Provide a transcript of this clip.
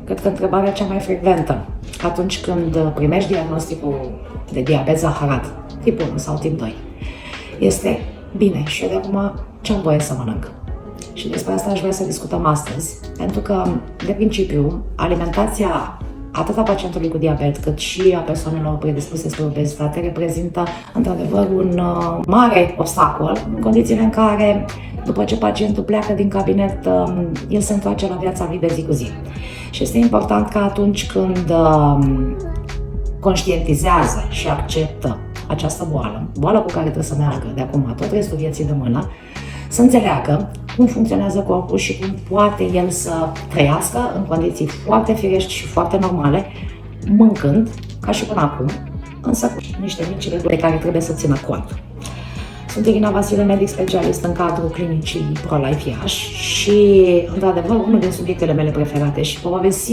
Cred că întrebarea cea mai frecventă atunci când primești diagnosticul de diabet zaharat, tip 1 sau tip 2, este: bine, și eu de acum ce am voie să mănânc? Și despre asta aș vrea să discutăm astăzi, pentru că, de principiu, alimentația atât a pacientului cu diabet, cât și a persoanelor predispuse spre obezitate reprezintă, într-adevăr, un mare obstacol în condițiile în care, după ce pacientul pleacă din cabinet, el se întoarce la viața lui de zi cu zi. Și este important că atunci când conștientizează și acceptă această boală cu care trebuie să meargă de acum tot restul vieții de mână, să înțeleagă cum funcționează corpul și cum poate el să trăiască în condiții foarte firești și foarte normale, mâncând, ca și până acum, însă cu niște mici reguli de care trebuie să țină cont. Sunt Irina Vasile, medic specialist în cadrul clinicii ProLife Iași și, într-adevăr, unul din subiectele mele preferate și probabil